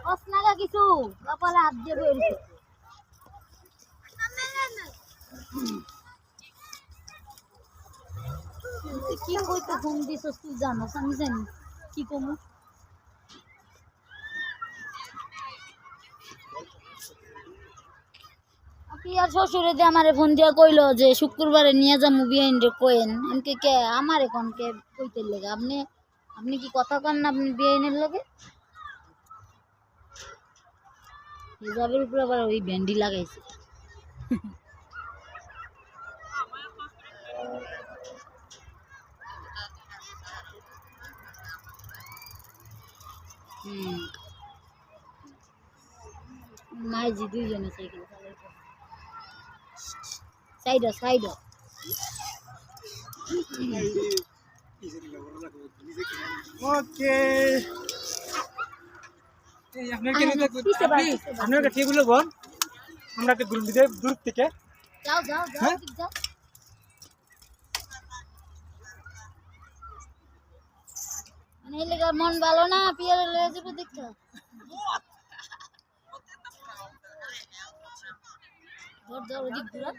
অসনাগা কিছু কপালে হাত দিয়ে বেরিয়েছে কি কইতে ফোন দিছস তুই জানোস আমি জানি কি কমু পিয়ার শ্বশুরে দিয়ে আমারে ফোন দিয়া কইলো যে শুক্রবারে নিয়ে যা মুভি আইনরে কোয়েন এমকে কে আমারে কোনকে কইতে লাগে আপনি আপনি কি কথা কন না আপনি বিয়ে আইনের লগে হিজাবের উপরে আবার ওই ভেন্ডি লাগাইছে মাইজি দুইজনে সাইকেল চালাইছে সাইড সাইড ওকে এই আপনার কাছে বলে বল আমরা তো গ্রুপ দিয়ে দূর থেকে যাও যাও যাও ঠিক যাও মানে এই লাগা মন ভালো না পিয়ারে লয়ে যাবো দেখো ধর ধর ওদিক ঘুরা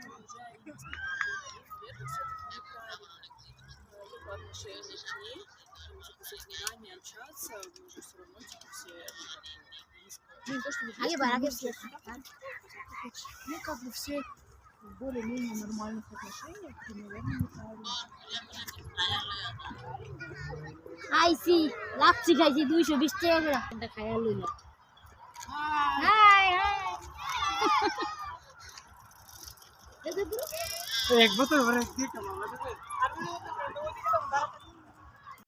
Аги бараги все. Ну, как бы все в более-менее нормальных отношениях, и, наверное, неправильно. আইসি লাচ্ছি খাইছি 220 টাকা করে এটা খাইয়া লইলা হাই হাই এক বছর পরে কি কামাল